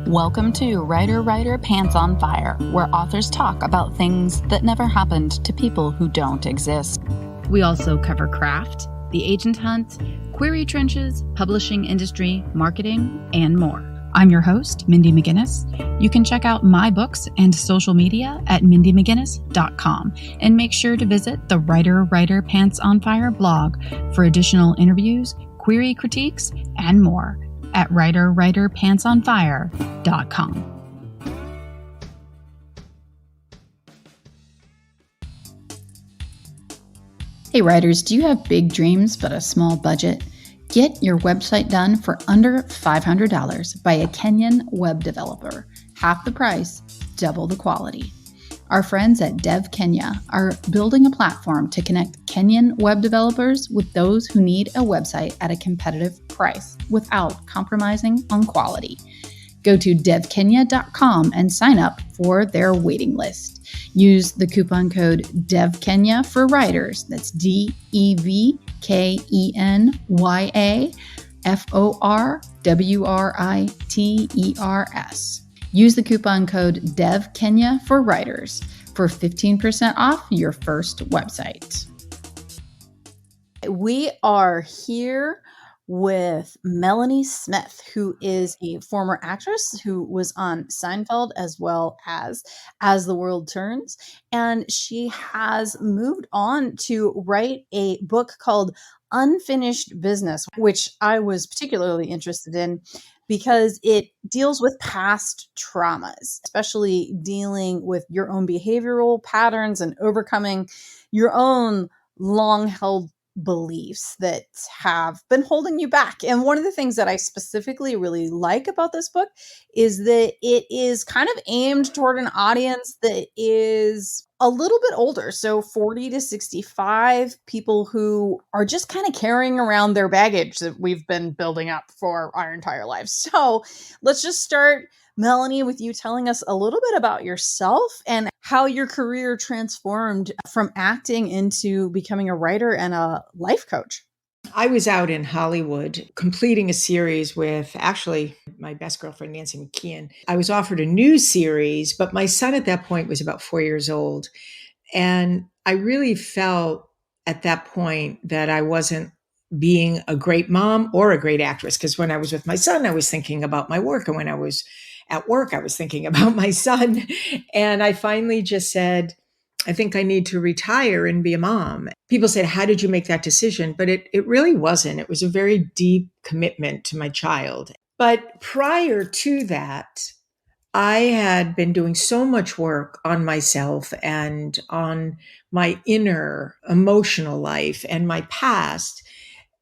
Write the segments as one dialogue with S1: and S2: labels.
S1: Welcome to Writer Pants on Fire, where authors talk about things that never happened to people who don't exist. We also cover craft, the agent hunt, query trenches, publishing industry, marketing, and more. I'm your host, Mindy McGinnis. You can check out my books and social media at mindymcginnis.com, and make sure to visit the Writer Pants on Fire blog for additional interviews, query critiques, and more at writerpantsonfire.com. Hey writers, do you have big dreams but a small budget? Get your website done for under $500 by a Kenyan web developer. Half the price, double the quality. Our friends at DevKenya are building a platform to connect Kenyan web developers with those who need a website at a competitive price without compromising on quality. Go to devkenya.com and sign up for their waiting list. Use the coupon code DevKenya for writers. That's DevKenyaForWriters. Use the coupon code DevKenya for writers for 15% off your first website. We are here with Melanie Smith, who is a former actress who was on Seinfeld as well as the World Turns. And she has moved on to write a book called Unfinished Business, which I was particularly interested in because it deals with past traumas, especially dealing with your own behavioral patterns and overcoming your own long-held beliefs that have been holding you back. And one of the things that I specifically really like about this book is that it is kind of aimed toward an audience that is a little bit older. So 40 to 65, people who are just kind of carrying around their baggage that we've been building up for our entire lives. So let's just start, Melanie, with you telling us a little bit about yourself and how your career transformed from acting into becoming a writer and a life coach.
S2: I was out in Hollywood completing a series with actually my best girlfriend, Nancy McKeon. I was offered a new series, but my son at that point was about 4 years old. And I really felt at that point that I wasn't being a great mom or a great actress, because when I was with my son, I was thinking about my work. And when I was at work, I was thinking about my son. And I finally just said, I think I need to retire and be a mom. People said, how did you make that decision? But it really wasn't. It was a very deep commitment to my child. But prior to that, I had been doing so much work on myself and on my inner emotional life and my past.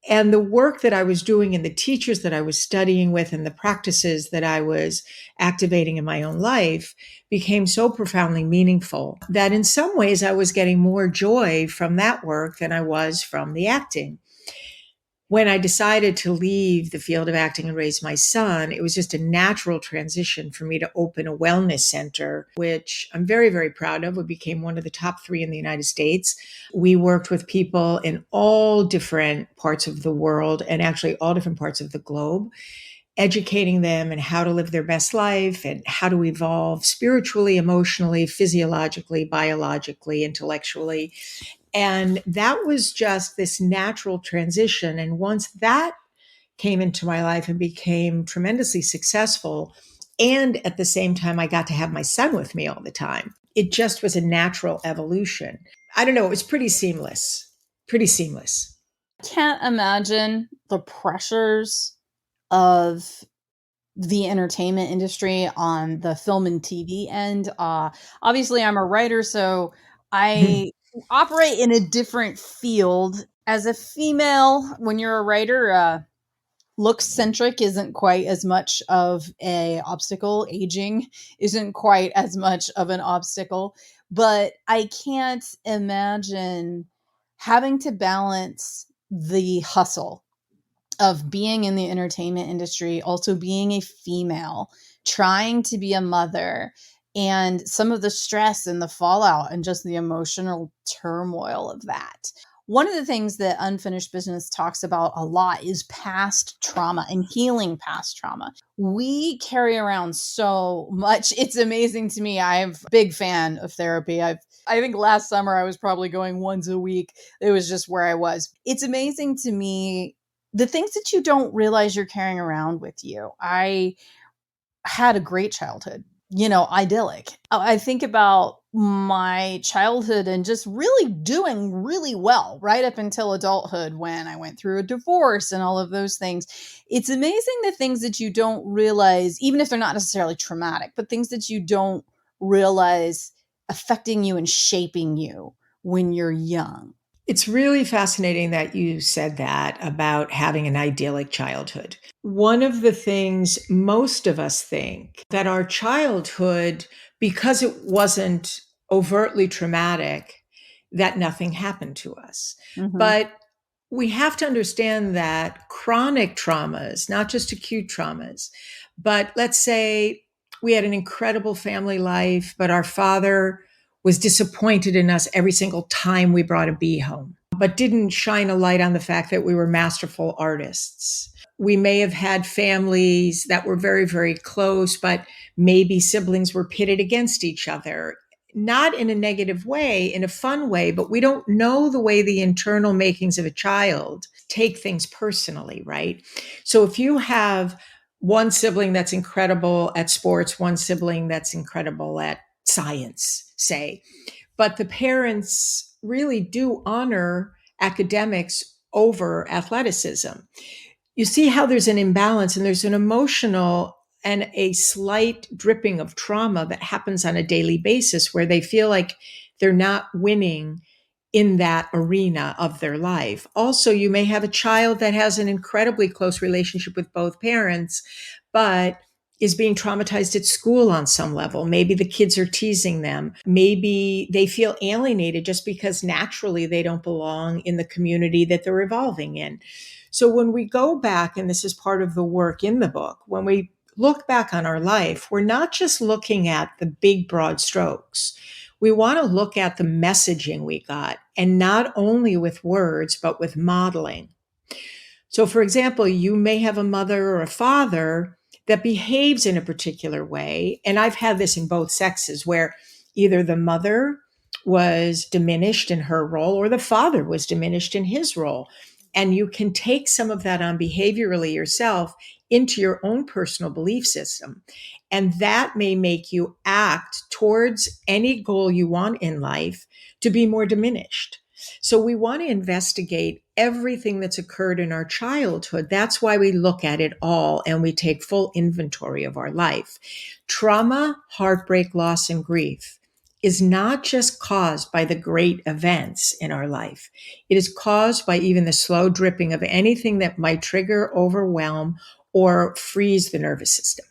S2: And the work that I was doing and the teachers that I was studying with and the practices that I was activating in my own life became so profoundly meaningful that in some ways I was getting more joy from that work than I was from the acting. When I decided to leave the field of acting and raise my son, it was just a natural transition for me to open a wellness center, which I'm very, very proud of. We became one of the top 3 in the United States. We worked with people in all different parts of the world and actually all different parts of the globe, educating them in how to live their best life and how to evolve spiritually, emotionally, physiologically, biologically, intellectually. And that was just this natural transition. And once that came into my life and became tremendously successful, and at the same time, I got to have my son with me all the time, it just was a natural evolution. I don't know, it was pretty seamless.
S1: Can't imagine the pressures of the entertainment industry on the film and TV end. Obviously, I'm a writer, so I operate in a different field. As a female, when you're a writer, looks-centric isn't quite as much of an obstacle. Aging isn't quite as much of an obstacle. But I can't imagine having to balance the hustle of being in the entertainment industry, also being a female, trying to be a mother, and some of the stress and the fallout and just the emotional turmoil of that. One of the things that Unfinished Business talks about a lot is past trauma and healing past trauma. We carry around so much. It's amazing to me. I'm a big fan of therapy. I think last summer I was probably going once a week. It was just where I was. It's amazing to me the things that you don't realize you're carrying around with you. I had a great childhood, idyllic. I think about my childhood and just really doing really well right up until adulthood when I went through a divorce and all of those things. It's amazing the things that you don't realize, even if they're not necessarily traumatic, but things that you don't realize affecting you and shaping you when you're young.
S2: It's really fascinating that you said that about having an idyllic childhood. One of the things most of us think that our childhood, because it wasn't overtly traumatic, that nothing happened to us.
S1: Mhm.
S2: But we have to understand that chronic traumas, not just acute traumas, but let's say we had an incredible family life, but our father was disappointed in us every single time we brought a bee home, but didn't shine a light on the fact that we were masterful artists. We may have had families that were very, very close, but maybe siblings were pitted against each other. Not in a negative way, in a fun way, but we don't know the way the internal makings of a child take things personally, right? So if you have one sibling that's incredible at sports, one sibling that's incredible at science, say, but the parents really do honor academics over athleticism. You see how there's an imbalance and there's an emotional and a slight dripping of trauma that happens on a daily basis where they feel like they're not winning in that arena of their life. Also, you may have a child that has an incredibly close relationship with both parents, but is being traumatized at school on some level. Maybe the kids are teasing them. Maybe they feel alienated just because naturally they don't belong in the community that they're evolving in. So when we go back, and this is part of the work in the book, when we look back on our life, we're not just looking at the big, broad strokes. We want to look at the messaging we got, and not only with words, but with modeling. So, for example, you may have a mother or a father that behaves in a particular way. And I've had this in both sexes where either the mother was diminished in her role or the father was diminished in his role. And you can take some of that on behaviorally yourself into your own personal belief system. And that may make you act towards any goal you want in life to be more diminished. So we want to investigate everything that's occurred in our childhood. That's why we look at it all and we take full inventory of our life. Trauma, heartbreak, loss, and grief is not just caused by the great events in our life. It is caused by even the slow dripping of anything that might trigger, overwhelm, or freeze the nervous system.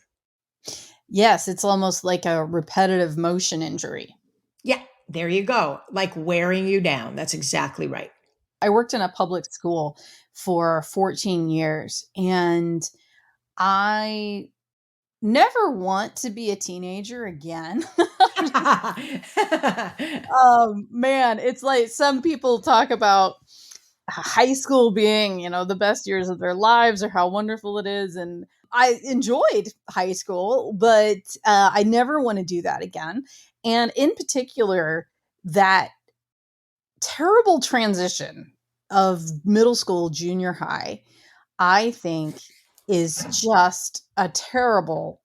S1: Yes, it's almost like a repetitive motion injury.
S2: Yeah, there you go. Like wearing you down. That's exactly right.
S1: I worked in a public school for 14 years, and I never want to be a teenager again. Man, it's like some people talk about high school being, the best years of their lives or how wonderful it is. And I enjoyed high school, but I never want to do that again. And in particular, that terrible transition of middle school, junior high, I think is just a terrible,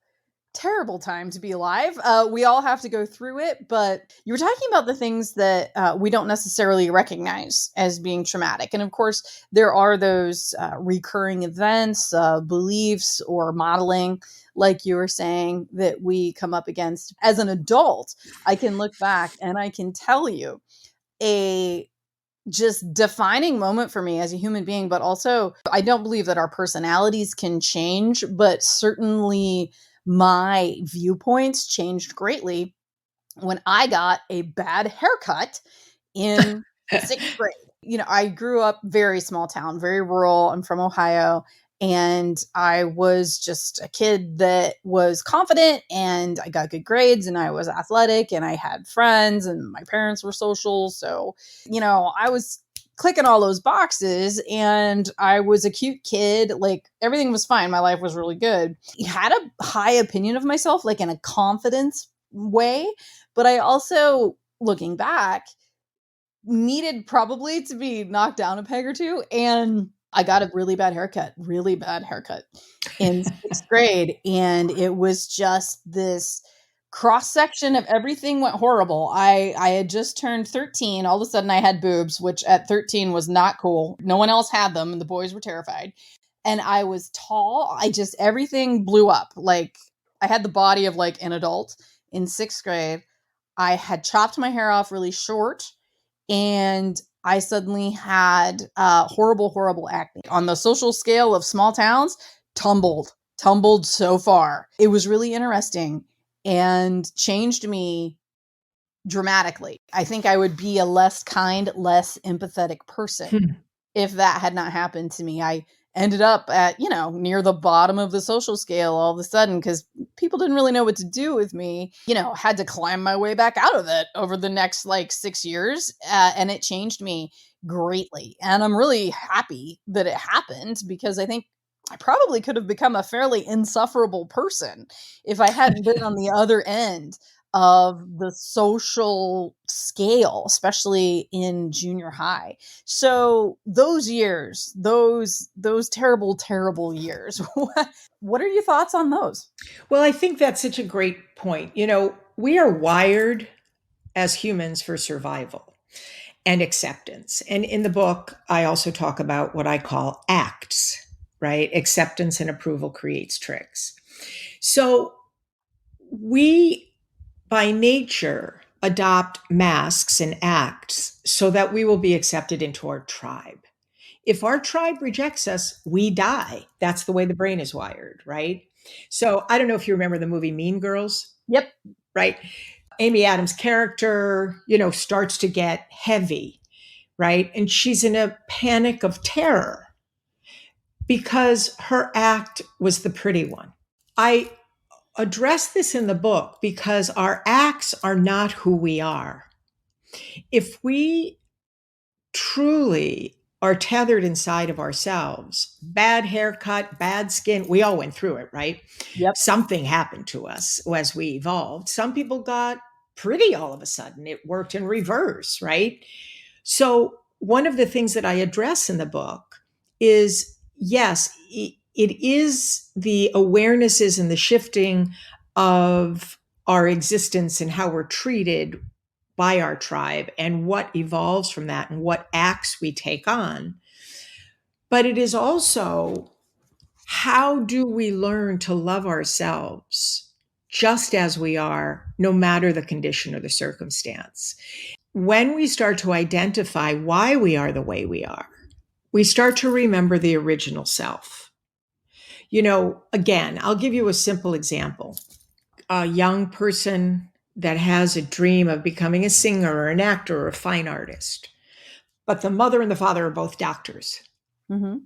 S1: terrible time to be alive. We all have to go through it, but you were talking about the things that we don't necessarily recognize as being traumatic. And of course, there are those recurring events, beliefs, or modeling, like you were saying, that we come up against. As an adult, I can look back and I can tell you a just defining moment for me as a human being, but also I don't believe that our personalities can change, but certainly my viewpoints changed greatly when I got a bad haircut in 6th grade. I grew up very small town, very rural. I'm from Ohio. And I was just a kid that was confident and I got good grades and I was athletic and I had friends and my parents were social. So, I was clicking all those boxes, and I was a cute kid. Like, everything was fine. My life was really good. I had a high opinion of myself, like in a confidence way. But I also, looking back, needed probably to be knocked down a peg or two. And I got a really bad haircut in sixth grade. And it was just this cross section of everything went horrible. I had just turned 13. All of a sudden I had boobs, which at 13 was not cool. No one else had them and the boys were terrified. And I was tall. Everything blew up. Like, I had the body of like an adult in sixth grade. I had chopped my hair off really short, and I suddenly had horrible, horrible acne. On the social scale of small towns, tumbled so far. It was really interesting and changed me dramatically. I think I would be a less kind, less empathetic person if that had not happened to me. I ended up at, near the bottom of the social scale all of a sudden because people didn't really know what to do with me. Had to climb my way back out of it over the next like 6 years. And it changed me greatly. And I'm really happy that it happened because I think I probably could have become a fairly insufferable person if I hadn't been on the other end of the social scale, especially in junior high. So those years, those terrible, terrible years, what are your thoughts on those?
S2: Well, I think that's such a great point. We are wired as humans for survival and acceptance. And in the book, I also talk about what I call acts, right? Acceptance and approval creates tricks. So we, by nature, adopt masks and acts so that we will be accepted into our tribe. If our tribe rejects us, we die. That's the way the brain is wired, right? So I don't know if you remember the movie Mean Girls.
S1: Yep.
S2: Right? Amy Adams' character, starts to get heavy, right? And she's in a panic of terror because her act was the pretty one. I address this in the book because our acts are not who we are. If we truly are tethered inside of ourselves, bad haircut, bad skin, we all went through it, right?
S1: Yep.
S2: Something happened to us as we evolved. Some people got pretty all of a sudden. It worked in reverse, right? So one of the things that I address in the book is, yes, it is the awarenesses and the shifting of our existence and how we're treated by our tribe and what evolves from that and what acts we take on. But it is also, how do we learn to love ourselves just as we are, no matter the condition or the circumstance? When we start to identify why we are the way we are, we start to remember the original self. Again, I'll give you a simple example. A young person that has a dream of becoming a singer or an actor or a fine artist, but the mother and the father are both doctors.
S1: Mm-hmm.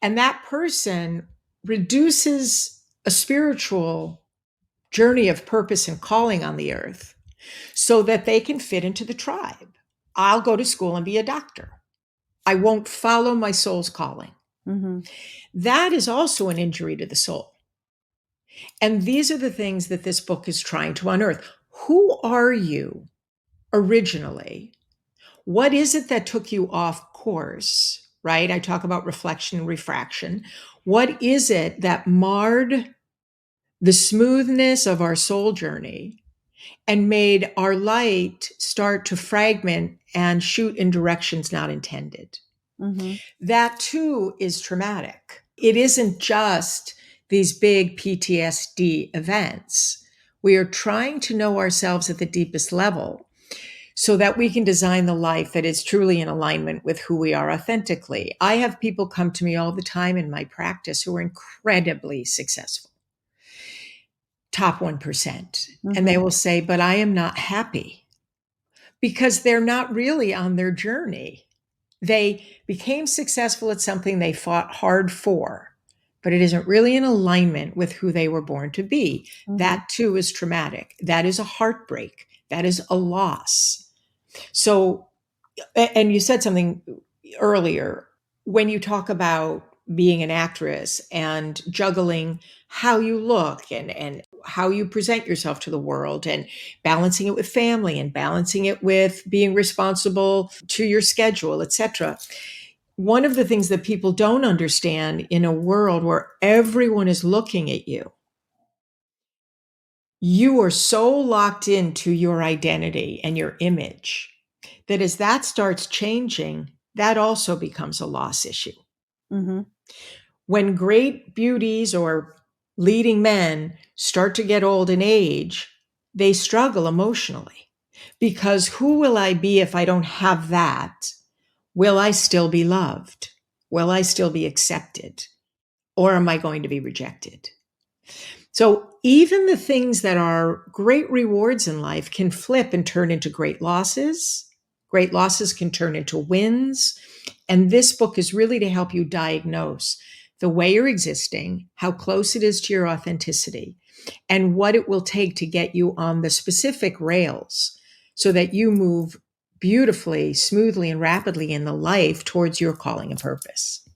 S2: And that person reduces a spiritual journey of purpose and calling on the earth so that they can fit into the tribe. I'll go to school and be a doctor. I won't follow my soul's calling.
S1: Mm-hmm.
S2: That is also an injury to the soul. And these are the things that this book is trying to unearth. Who are you originally? What is it that took you off course, right? I talk about reflection and refraction. What is it that marred the smoothness of our soul journey and made our light start to fragment and shoot in directions not intended?
S1: Mm-hmm.
S2: That too is traumatic. It isn't just these big PTSD events. We are trying to know ourselves at the deepest level so that we can design the life that is truly in alignment with who we are authentically. I have people come to me all the time in my practice who are incredibly successful, top 1%.
S1: Mm-hmm.
S2: And they will say, but I am not happy, because they're not really on their journey. They became successful at something they fought hard for, but it isn't really in alignment with who they were born to be.
S1: Mm-hmm.
S2: That too is traumatic. That is a heartbreak. That is a loss. So, and you said something earlier, when you talk about being an actress and juggling how you look and how you present yourself to the world and balancing it with family and balancing it with being responsible to your schedule, etc. One of the things that people don't understand in a world where everyone is looking at you, you are so locked into your identity and your image that as that starts changing, that also becomes a loss issue.
S1: Mm-hmm.
S2: When great beauties or leading men start to get old in age, they struggle emotionally because who will I be if I don't have that? Will I still be loved? Will I still be accepted? Or am I going to be rejected? So even the things that are great rewards in life can flip and turn into great losses. Great losses can turn into wins. And this book is really to help you diagnose the way you're existing, how close it is to your authenticity, and what it will take to get you on the specific rails so that you move beautifully, smoothly, and rapidly in the life towards your calling and purpose.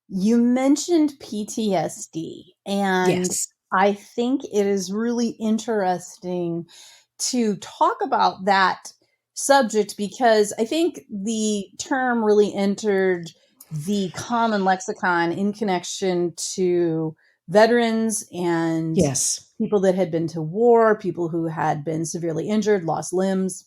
S1: You mentioned PTSD, and
S2: Yes.
S1: I think it is really interesting to talk about that subject because I think the term really entered the common lexicon in connection to veterans and
S2: Yes.
S1: people that had been to war, people who had been severely injured, lost limbs.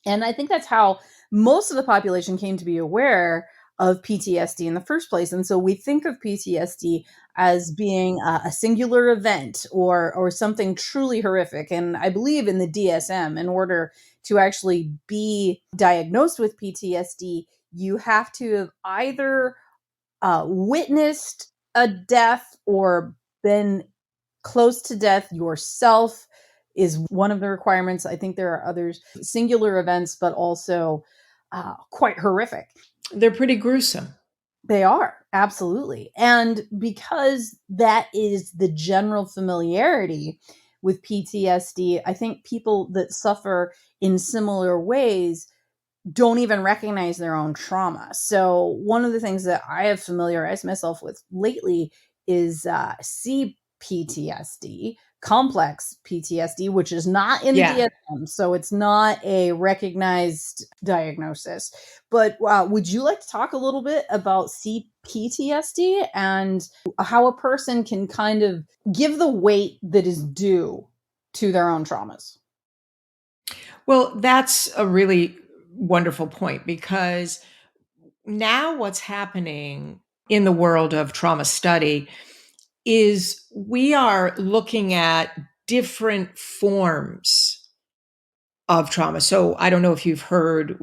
S1: And I think that's how most of the population came to be aware of PTSD in the first place. And so we think of PTSD as being a singular event or something truly horrific. And I believe in the DSM, in order to actually be diagnosed with PTSD, you have to have either witnessed a death or been close to death yourself is one of the requirements. I think there are others, singular events, but also quite horrific.
S2: They're pretty gruesome.
S1: They are, absolutely. And because that is the general familiarity with PTSD, I think people that suffer in similar ways don't even recognize their own trauma. So, one of the things that I have familiarized myself with lately is CPTSD, complex PTSD, which is not in the
S2: Yeah.
S1: DSM. So, it's not a recognized diagnosis. But would you like to talk a little bit about CPTSD and how a person can kind of give the weight that is due to their own traumas?
S2: Well, that's a really wonderful point because now what's happening in the world of trauma study is we are looking at different forms of trauma. So I don't know if you've heard,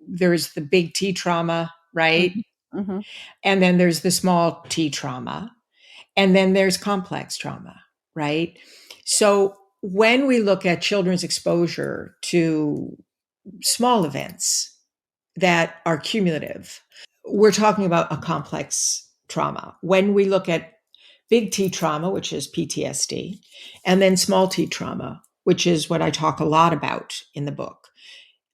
S2: there's the big T trauma, right?
S1: Mm-hmm. Mm-hmm.
S2: And then there's the small T trauma. And then there's complex trauma, right? So when we look at children's exposure to small events that are cumulative, we're talking about a complex trauma. When we look at big T trauma, which is PTSD, and then small T trauma, which is what I talk a lot about in the book,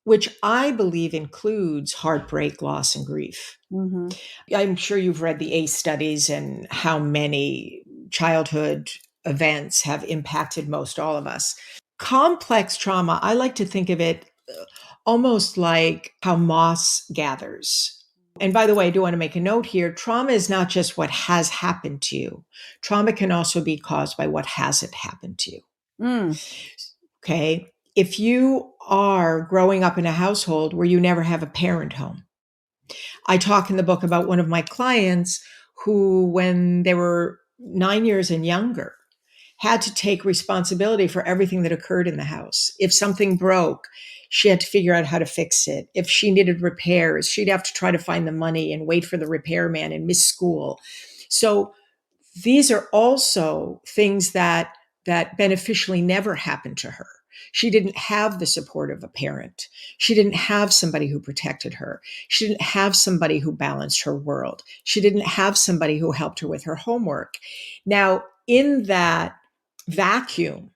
S2: which I believe includes heartbreak, loss, and grief.
S1: Mm-hmm.
S2: I'm sure you've read the ACE studies and how many childhood events have impacted most all of us. Complex trauma, I like to think of it almost like how moss gathers. And by the way, I do want to make a note here. Trauma is not just what has happened to you. Trauma can also be caused by what hasn't happened to you.
S1: Mm.
S2: Okay. If you are growing up in a household where you never have a parent home, I talk in the book about one of my clients who, when they were 9 years and younger, had to take responsibility for everything that occurred in the house. If something broke, she had to figure out how to fix it. If she needed repairs, she'd have to try to find the money and wait for the repairman and miss school. So these are also things that beneficially never happened to her. She didn't have the support of a parent. She didn't have somebody who protected her. She didn't have somebody who balanced her world. She didn't have somebody who helped her with her homework. Now, in that vacuum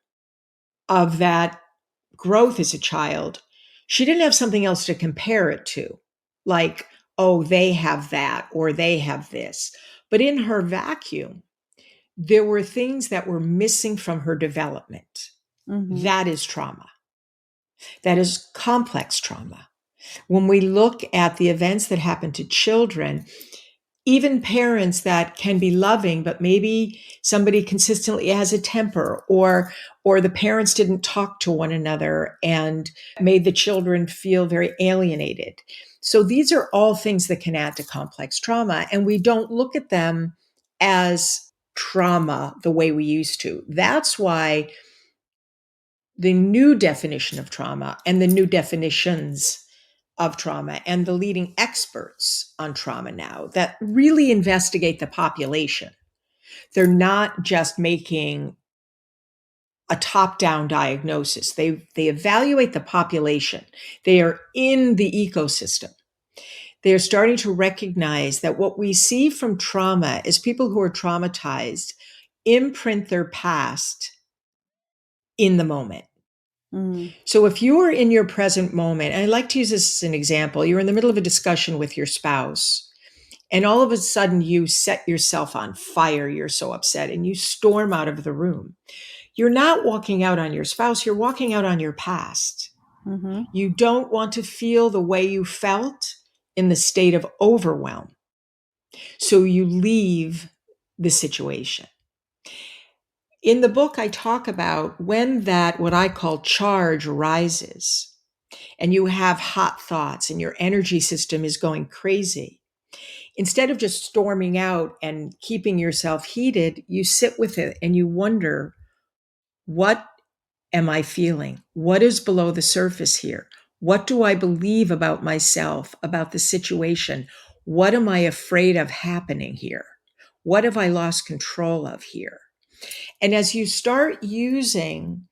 S2: of that growth as a child, she didn't have something else to compare it to. Like, oh, they have that or they have this. But in her vacuum, there were things that were missing from her development.
S1: Mhm.
S2: That is trauma. That is complex trauma. When we look at the events that happen to children, even parents that can be loving, but maybe somebody consistently has a temper, or the parents didn't talk to one another and made the children feel very alienated. So these are all things that can add to complex trauma, and we don't look at them as trauma the way we used to. That's why the new definition of trauma and the new definitions of trauma and the leading experts on trauma now that really investigate the population. They're not just making a top-down diagnosis. They evaluate the population. They are in the ecosystem. They are starting to recognize that what we see from trauma is people who are traumatized imprint their past in the moment.
S1: Mm.
S2: So if you are in your present moment, and I like to use this as an example, you're in the middle of a discussion with your spouse, and all of a sudden you set yourself on fire, you're so upset, and you storm out of the room. You're not walking out on your spouse, you're walking out on your past.
S1: Mhm.
S2: You don't want to feel the way you felt in the state of overwhelm. So you leave the situation. In the book, I talk about when that, what I call charge rises, and you have hot thoughts and your energy system is going crazy. Instead of just storming out and keeping yourself heated, you sit with it and you wonder, what am I feeling? What is below the surface here? What do I believe about myself, about the situation? What am I afraid of happening here? What have I lost control of here? And as you start using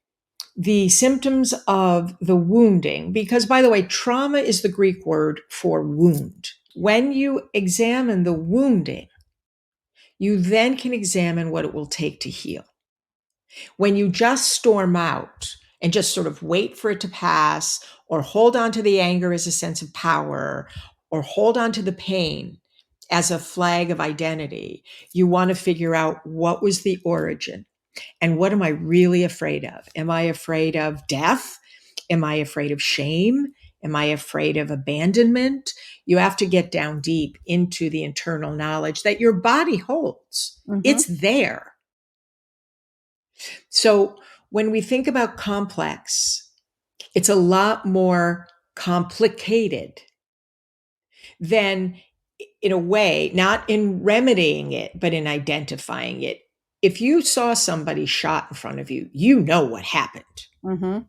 S2: the symptoms of the wounding, because by the way, trauma is the Greek word for wound. When you examine the wounding, you then can examine what it will take to heal. When you just storm out and just sort of wait for it to pass, or hold on to the anger as a sense of power, or hold on to the pain as a flag of identity, you want to figure out what was the origin. And what am I really afraid of? Am I afraid of death? Am I afraid of shame? Am I afraid of abandonment? You have to get down deep into the internal knowledge that your body holds.
S1: Mhm.
S2: It's there. So when we think about complex, it's a lot more complicated than, in a way, not in remedying it, but in identifying it. If you saw somebody shot in front of you, you know what happened.
S1: Mhm.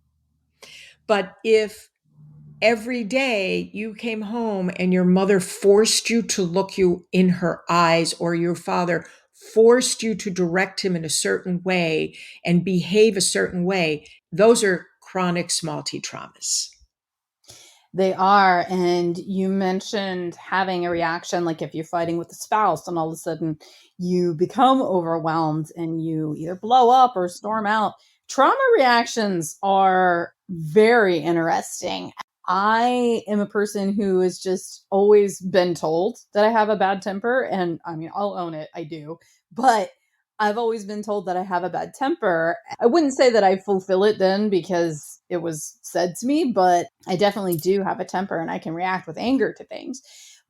S2: But if every day you came home and your mother forced you to look you in her eyes, or your father forced you to direct him in a certain way and behave a certain way, those are chronic small t traumas.
S1: They are. And you mentioned having a reaction, like if you're fighting with a spouse and all of a sudden you become overwhelmed and you either blow up or storm out. Trauma reactions are very interesting. I am a person who has just always been told that I have a bad temper. And I mean, I'll own it, I do. But I've always been told that I have a bad temper. I wouldn't say that I fulfill it then because it was said to me, but I definitely do have a temper and I can react with anger to things.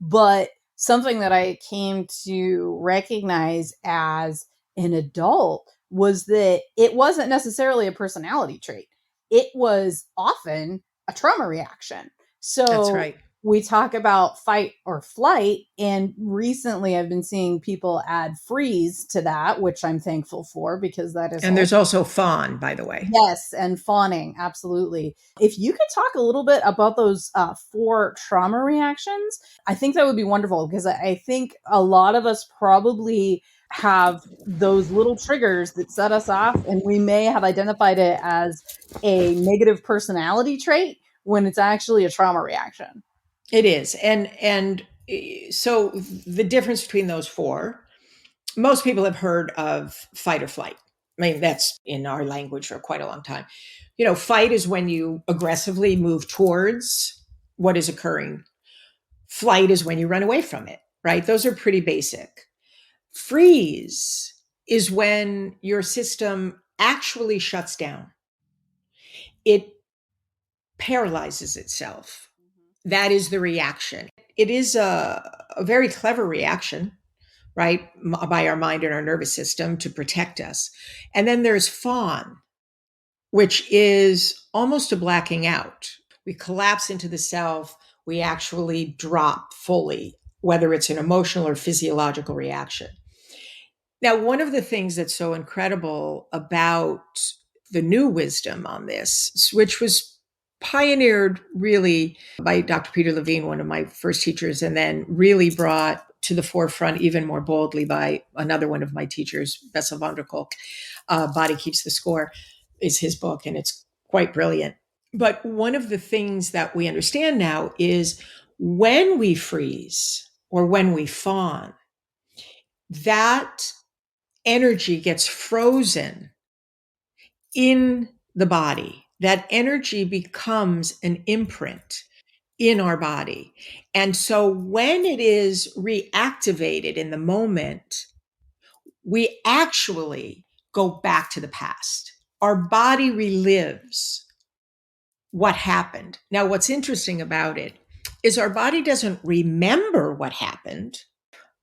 S1: But something that I came to recognize as an adult was that it wasn't necessarily a personality trait. It was often a trauma reaction.
S2: That's
S1: So
S2: right.
S1: we talk about fight or flight, and recently I've been seeing people add freeze to that, which I'm thankful for because that is
S2: And
S1: also.
S2: there's also fawn, by the way.
S1: Yes, and fawning, absolutely. If you could talk a little bit about those four trauma reactions, I think that would be wonderful because I think a lot of us probably have those little triggers that set us off, and we may have identified it as a negative personality trait when it's actually a trauma reaction.
S2: It is. And so the difference between those four, most people have heard of fight or flight. I mean, that's in our language for quite a long time. You know, fight is when you aggressively move towards what is occurring. Flight is when you run away from it, right? Those are pretty basic. Freeze is when your system actually shuts down. It paralyzes itself. That is the reaction. It is a very clever reaction, right, by our mind and our nervous system to protect us. And then there's fawn, which is almost a blacking out. We collapse into the self. We actually drop fully, whether it's an emotional or physiological reaction. Now, one of the things that's so incredible about the new wisdom on this, which was pioneered really by Dr. Peter Levine, one of my first teachers, and then really brought to the forefront even more boldly by another one of my teachers, Bessel van der Kolk. Body Keeps the Score is his book, and it's quite brilliant. But one of the things that we understand now is when we freeze or when we fawn, that energy gets frozen in the body. That energy becomes an imprint in our body. And so when it is reactivated in the moment, we actually go back to the past. Our body relives what happened. Now, what's interesting about it is our body doesn't remember what happened.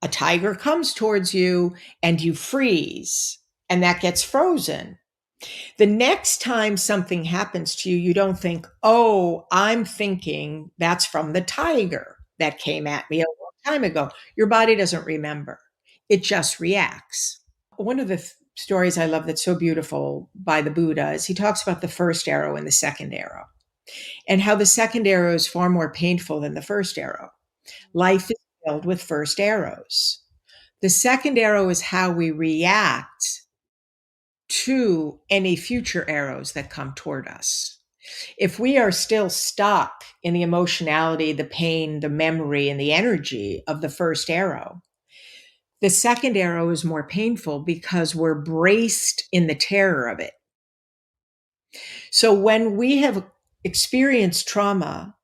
S2: A tiger comes towards you and you freeze, and that gets frozen. The next time something happens to you, you don't think, oh, I'm thinking that's from the tiger that came at me a long time ago. Your body doesn't remember, it just reacts. One of the stories I love that's so beautiful by the Buddha is he talks about the first arrow and the second arrow, and how the second arrow is far more painful than the first arrow. Life is filled with first arrows. The second arrow is how we react to any future arrows that come toward us. If we are still stuck in the emotionality, the pain, the memory, and the energy of the first arrow, the second arrow is more painful because we're braced in the terror of it. So when we have experienced trauma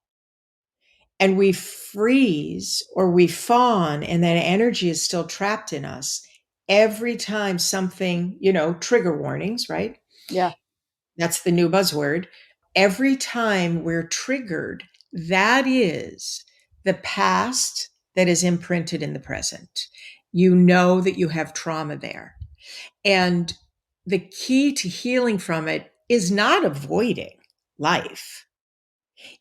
S2: and we freeze or we fawn and that energy is still trapped in us, every time something, trigger warnings, right?
S1: Yeah.
S2: That's the new buzzword. Every time we're triggered, that is the past that is imprinted in the present. You know that you have trauma there. And the key to healing from it is not avoiding life,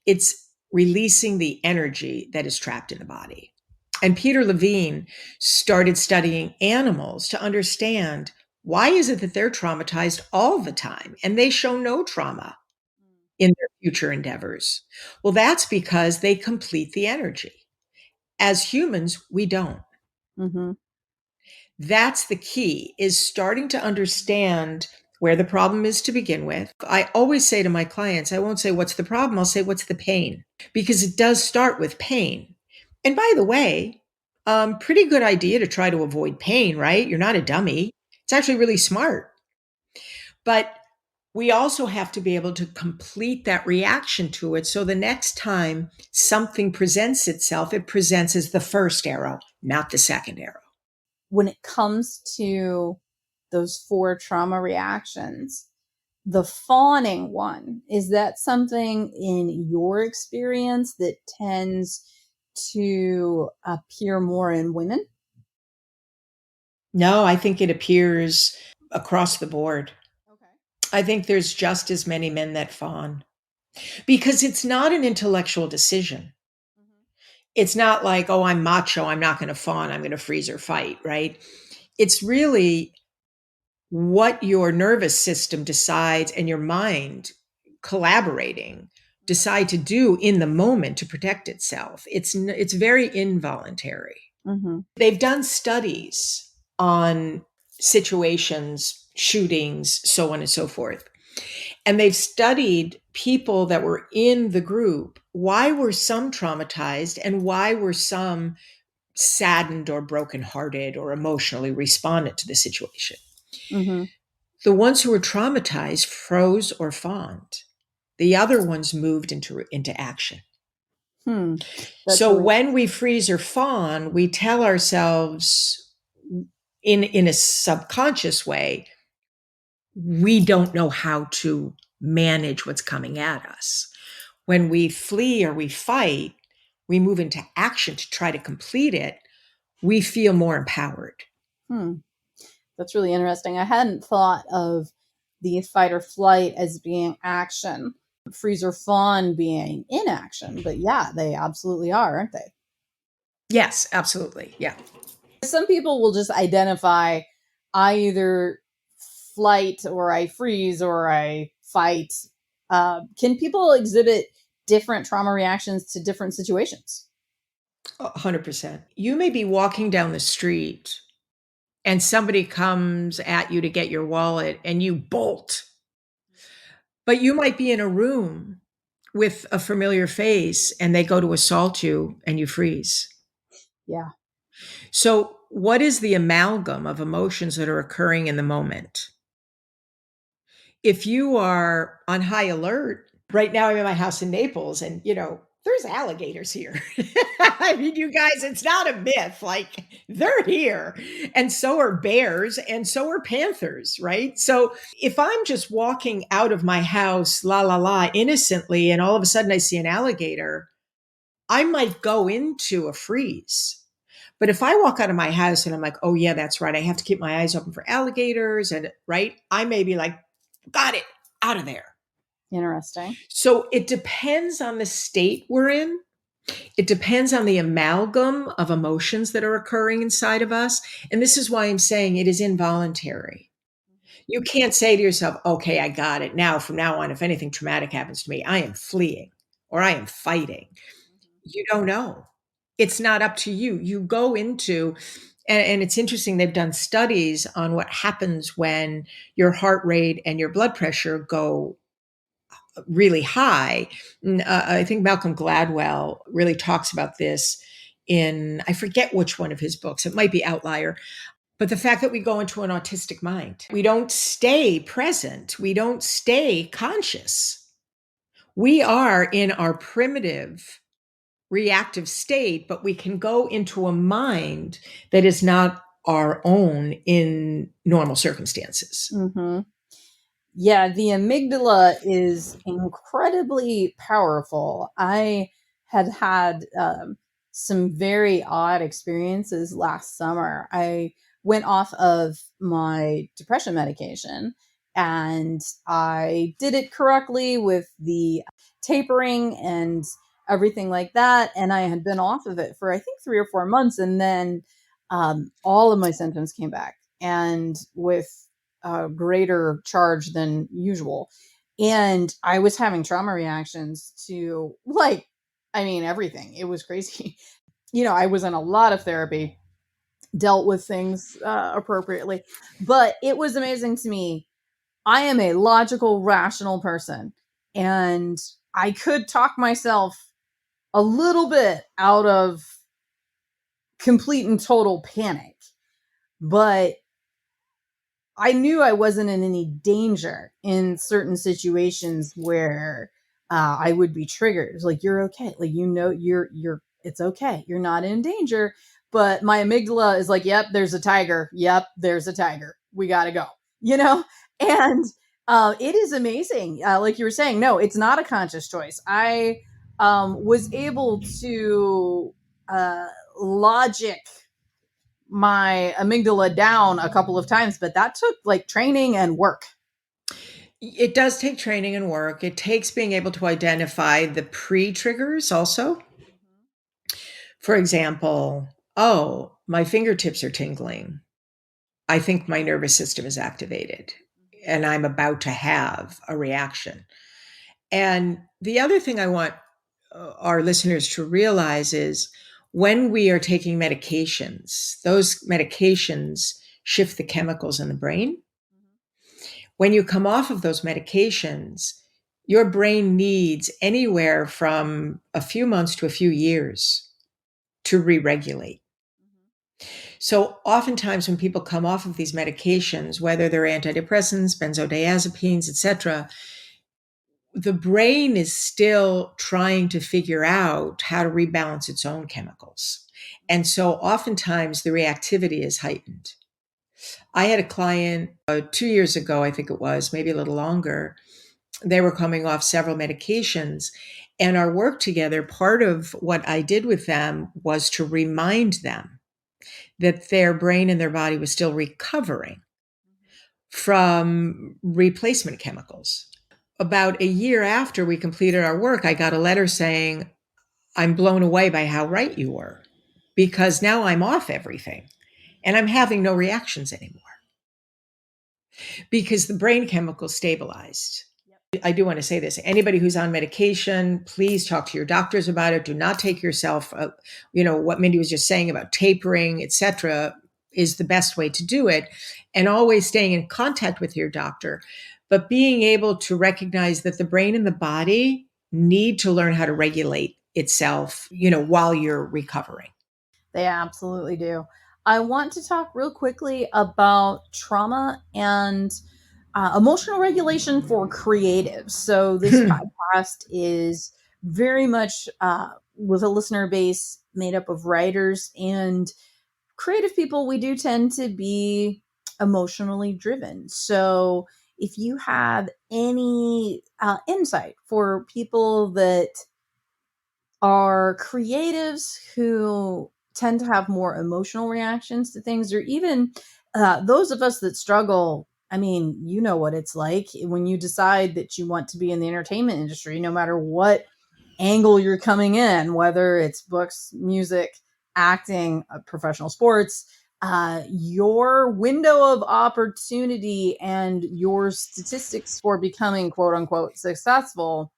S2: it's releasing the energy that is trapped in the body. And Peter Levine started studying animals to understand, why is it that they're traumatized all the time and they show no trauma in their future endeavors? Well, that's because they complete the energy. As humans, we don't.
S1: Mm-hmm.
S2: That's the key, is starting to understand where the problem is to begin with. I always say to my clients, I won't say what's the problem, I'll say what's the pain, because it does start with pain. And by the way, pretty good idea to try to avoid pain, right? You're not a dummy. It's actually really smart. But we also have to be able to complete that reaction to it. So the next time something presents itself, it presents as the first arrow, not the second arrow.
S1: When it comes to those 4 trauma reactions, the fawning one, is that something in your experience that tends to appear more in women?
S2: No, I think it appears across the board.
S1: Okay.
S2: I think there's just as many men that fawn because it's not an intellectual decision.
S1: Mm-hmm.
S2: It's not like, oh, I'm macho, I'm not going to fawn, I'm going to freeze or fight, right? It's really what your nervous system decides and your mind collaborating decide to do in the moment to protect itself. It's very involuntary.
S1: Mm-hmm.
S2: They've done studies on situations, shootings, so on and so forth. And they've studied people that were in the group. Why were some traumatized and why were some saddened or brokenhearted or emotionally responded to the situation?
S1: Mm-hmm.
S2: The ones who were traumatized froze or fawned. The other ones moved into action.
S1: Hmm. That's
S2: So
S1: really
S2: when we freeze or fawn, we tell ourselves in a subconscious way, we don't know how to manage what's coming at us. When we flee or we fight, we move into action to try to complete it. We feel more empowered.
S1: hmm. That's really interesting. I hadn't thought of the fight or flight as being action, freeze or fawn being inaction, but yeah, they absolutely are, aren't they?
S2: Yes, absolutely. Yeah.
S1: Some people will just identify I either flight or I freeze or I fight. Can people exhibit different trauma reactions to different situations?
S2: 100%. You may be walking down the street and somebody comes at you to get your wallet and you bolt. But you might be in a room with a familiar face and they go to assault you and you freeze.
S1: Yeah,
S2: So, what is the amalgam of emotions that are occurring in the moment? If you are on high alert, right now I'm in my house in Naples and, there's alligators here. I mean, you guys, it's not a myth. Like, they're here. And so are bears and so are panthers, right? So if I'm just walking out of my house, la, la, la, innocently, and all of a sudden I see an alligator, I might go into a freeze. But if I walk out of my house and I'm like, oh, yeah, that's right, I have to keep my eyes open for alligators, and right, I may be like, got it, out of there.
S1: interesting.
S2: So it depends on the state we're in. It depends on the amalgam of emotions that are occurring inside of us. And this is why I'm saying it is involuntary. You can't say to yourself, okay, I got it. Now, from now on, if anything traumatic happens to me, I am fleeing or I am fighting. You don't know. It's not up to you. You go into, and it's interesting, they've done studies on what happens when your heart rate and your blood pressure go really high. I think Malcolm Gladwell really talks about this in, I forget which one of his books, it might be Outlier, but the fact that we go into an autistic mind, we don't stay present, we don't stay conscious. We are in our primitive reactive state, but we can go into a mind that is not our own in normal circumstances.
S1: Mm-hmm. Yeah, the amygdala is incredibly powerful. I had some very odd experiences last summer. I went off of my depression medication and I did it correctly with the tapering and everything like that. And I had been off of it for, I think, 3 or 4 months. And then all of my symptoms came back. And with a greater charge than usual. And I was having trauma reactions to, like, I mean, everything. It was crazy. I was in a lot of therapy, dealt with things appropriately, but it was amazing to me. I am a logical, rational person, and I could talk myself a little bit out of complete and total panic, but I knew I wasn't in any danger in certain situations where I would be triggered. It's like, you're okay. Like, it's okay. You're not in danger. But my amygdala is like, yep, there's a tiger. Yep, there's a tiger. We got to go, you know? And it is amazing. Like you were saying, no, it's not a conscious choice. I was able to logic my amygdala down a couple of times, but that took like training and work.
S2: It does take training and work. It takes being able to identify the pre triggers also. For example, oh, my fingertips are tingling. I think my nervous system is activated and I'm about to have a reaction. And the other thing I want our listeners to realize is when we are taking medications, those medications shift the chemicals in the brain. When you come off of those medications, your brain needs anywhere from a few months to a few years to re regulate. So, oftentimes, when people come off of these medications, whether they're antidepressants, benzodiazepines, etc., the brain is still trying to figure out how to rebalance its own chemicals. And so oftentimes the reactivity is heightened. I had a client 2 years ago, I think it was, maybe a little longer. They were coming off several medications. And our work together, part of what I did with them was to remind them that their brain and their body was still recovering from replacement chemicals. About a year after we completed our work, I got a letter saying, I'm blown away by how right you were, because now I'm off everything and I'm having no reactions anymore because the brain chemicals stabilized. I do want to say this. Anybody who's on medication, please talk to your doctors about it. Do not take yourself, what Mindy was just saying about tapering, etc., is the best way to do it. And always staying in contact with your doctor, but being able to recognize that the brain and the body need to learn how to regulate itself, while you're recovering.
S1: They absolutely do. I want to talk real quickly about trauma and emotional regulation for creatives. So, this podcast is very much with a listener base made up of writers and creative people. We do tend to be emotionally driven. So, if you have any insight for people that are creatives who tend to have more emotional reactions to things, or even those of us that struggle. I mean, you know what it's like when you decide that you want to be in the entertainment industry, no matter what angle you're coming in, whether it's books, music, acting, professional sports, your window of opportunity and your statistics for becoming quote unquote successful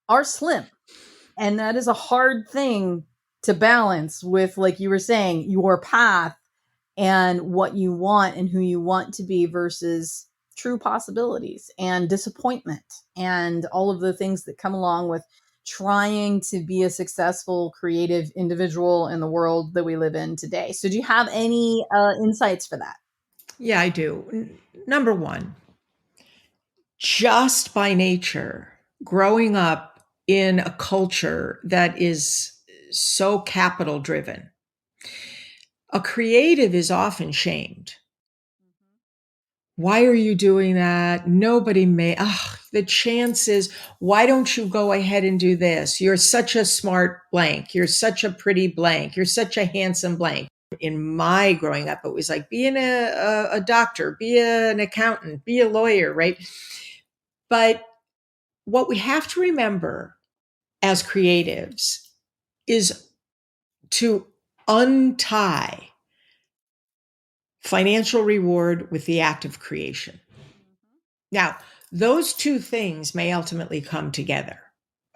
S1: are slim. And that is a hard thing to balance with, like you were saying, your path and what you want and who you want to be versus true possibilities and disappointment and all of the things that come along with trying to be a successful creative individual in the world that we live in today. So do you have any insights for that?
S2: Yeah, I do. Number one, just by nature, growing up in a culture that is so capital driven, a creative is often shamed. Why are you doing that? Nobody may. The chances. Why don't you go ahead and do this? You're such a smart blank. You're such a pretty blank. You're such a handsome blank. In my growing up, it was like being a doctor, be an accountant, be a lawyer, right? But what we have to remember as creatives is to untie financial reward with the act of creation. Now, those two things may ultimately come together.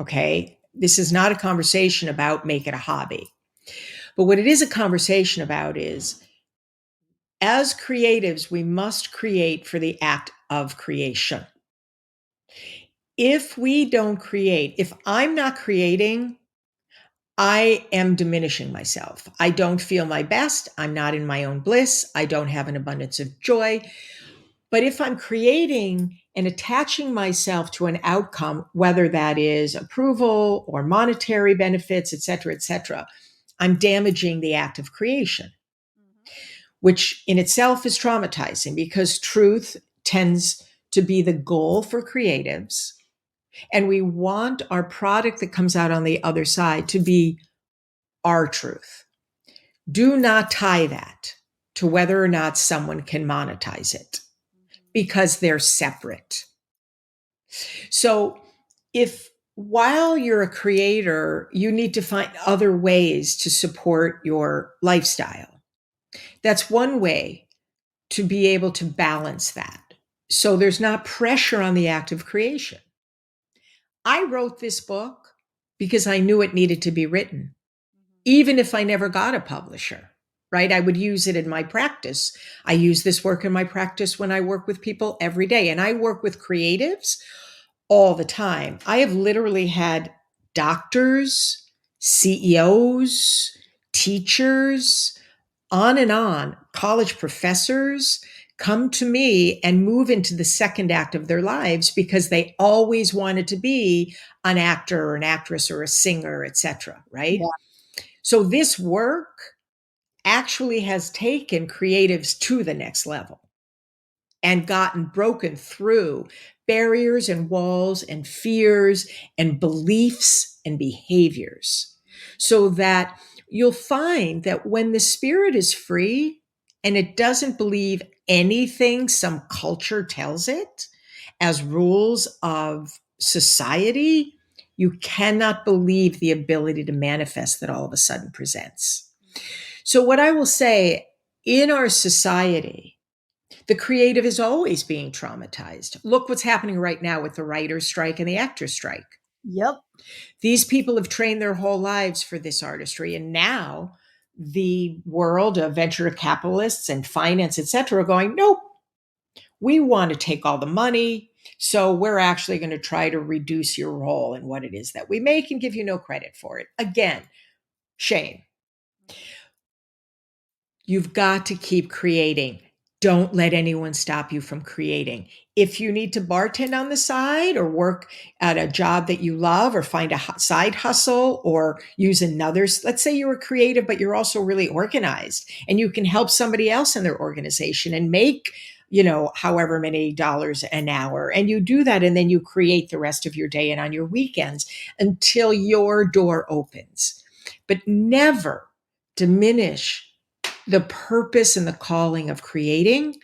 S2: Okay. This is not a conversation about make it a hobby. But what it is a conversation about is, as creatives, we must create for the act of creation. If we don't create, if I'm not creating, I am diminishing myself. I don't feel my best. I'm not in my own bliss. I don't have an abundance of joy. But if I'm creating and attaching myself to an outcome, whether that is approval or monetary benefits, et cetera, I'm damaging the act of creation, which in itself is traumatizing because truth tends to be the goal for creatives. And we want our product that comes out on the other side to be our truth. Do not tie that to whether or not someone can monetize it, because they're separate. So if while you're a creator, you need to find other ways to support your lifestyle, that's one way to be able to balance that. So there's not pressure on the act of creation. I wrote this book because I knew it needed to be written, even if I never got a publisher, right? I would use it in my practice. I use this work in my practice when I work with people every day. And I work with creatives all the time. I have literally had doctors, CEOs, teachers, on and on, college professors come to me and move into the second act of their lives because they always wanted to be an actor or an actress or a singer, etc., right?
S1: Yeah.
S2: So this work actually has taken creatives to the next level and gotten broken through barriers and walls and fears and beliefs and behaviors, so that you'll find that when the spirit is free and it doesn't believe anything some culture tells it as rules of society, you cannot believe the ability to manifest that all of a sudden presents. So, what I will say, in our society, the creative is always being traumatized. Look what's happening right now with the writer's strike and the actor's strike.
S1: Yep.
S2: These people have trained their whole lives for this artistry, and now the world of venture capitalists and finance, etc., are going, nope, we want to take all the money. So we're actually going to try to reduce your role in what it is that we make and give you no credit for it. Again, shame. You've got to keep creating. Don't let anyone stop you from creating. If you need to bartend on the side or work at a job that you love or find a side hustle or use another, let's say you're a creative, but you're also really organized and you can help somebody else in their organization and make, however many dollars an hour. And you do that and then you create the rest of your day and on your weekends until your door opens. But never diminish the purpose and the calling of creating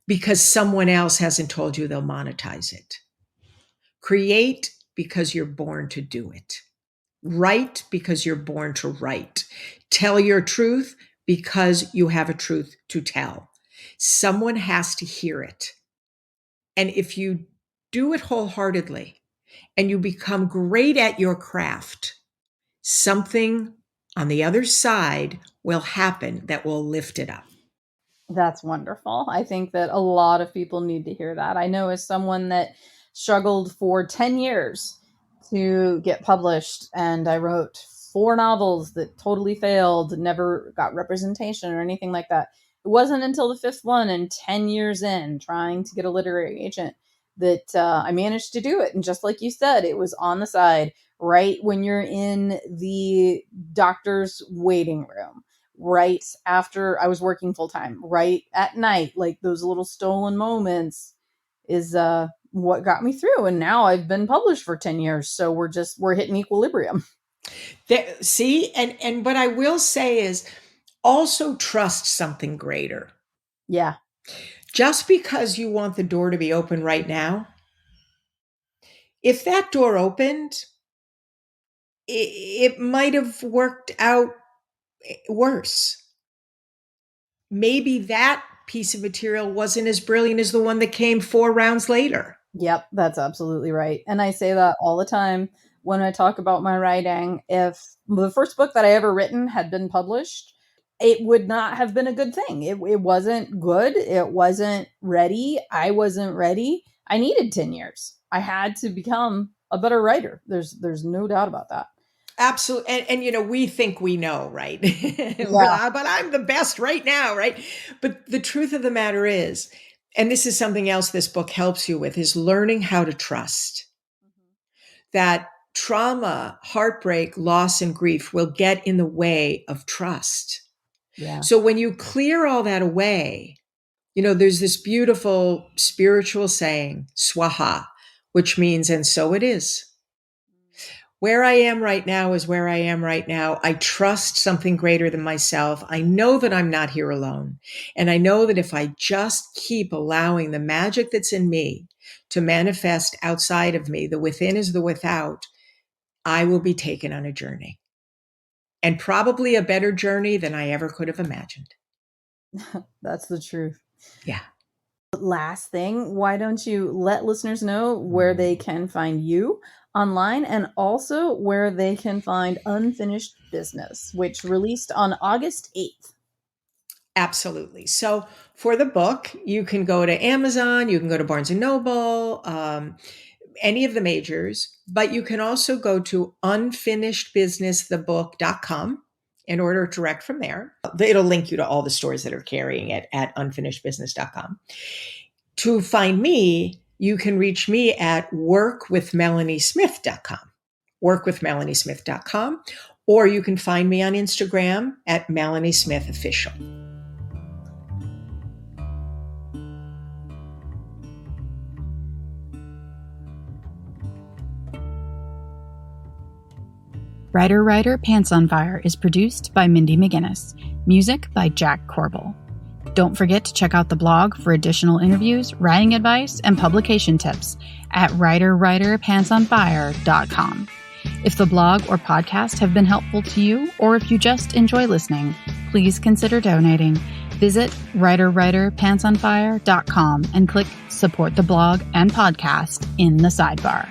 S2: because someone else hasn't told you they'll monetize it. Create because you're born to do it. Write because you're born to write. Tell your truth because you have a truth to tell. Someone has to hear it. And if you do it wholeheartedly and you become great at your craft, something on the other side will happen that will lift it up.
S1: That's wonderful. I think that a lot of people need to hear that. I know as someone that struggled for 10 years to get published, and I wrote 4 novels that totally failed, never got representation or anything like that. It wasn't until the 5th one and 10 years in trying to get a literary agent that I managed to do it. And just like you said, it was on the side, right when you're in the doctor's waiting room, right after I was working full time, right at night, like those little stolen moments is what got me through. And now I've been published for 10 years. So we're hitting equilibrium.
S2: See, and what I will say is also trust something greater.
S1: Yeah.
S2: Just because you want the door to be open right now, if that door opened, it might have worked out worse. Maybe that piece of material wasn't as brilliant as the one that came 4 rounds later.
S1: Yep, that's absolutely right. And I say that all the time when I talk about my writing. If the first book that I ever written had been published, it would not have been a good thing. It wasn't good. It wasn't ready. I wasn't ready. I needed 10 years. I had to become a better writer. There's no doubt about that.
S2: Absolutely. And we think we know, right?
S1: Yeah.
S2: But I'm the best right now, right? But the truth of the matter is, and this is something else this book helps you with, is learning how to trust. That trauma, heartbreak, loss, and grief will get in the way of trust.
S1: Yeah.
S2: So when you clear all that away, there's this beautiful spiritual saying, swaha, which means, and so it is. Where I am right now is where I am right now. I trust something greater than myself. I know that I'm not here alone. And I know that if I just keep allowing the magic that's in me to manifest outside of me, the within is the without, I will be taken on a journey. And probably a better journey than I ever could have imagined.
S1: That's the truth.
S2: Yeah.
S1: Last thing, why don't you let listeners know where they can find you online and also where they can find Unfinished Business, which released on August 8th?
S2: Absolutely. So for the book, you can go to Amazon, you can go to Barnes and Noble, any of the majors, but you can also go to unfinishedbusinessthebook.com and order direct from there. It'll link you to all the stores that are carrying it at unfinishedbusiness.com. To find me, you can reach me at workwithmelaniesmith.com, workwithmelaniesmith.com, or you can find me on Instagram at Melanie Smith Official.
S1: Writer, Pants on Fire is produced by Mindy McGinnis. Music by Jack Corbel. Don't forget to check out the blog for additional interviews, writing advice, and publication tips at writerpantsonfire.com. If the blog or podcast have been helpful to you, or if you just enjoy listening, please consider donating. Visit writerpantsonfire.com and click Support the Blog and Podcast in the sidebar.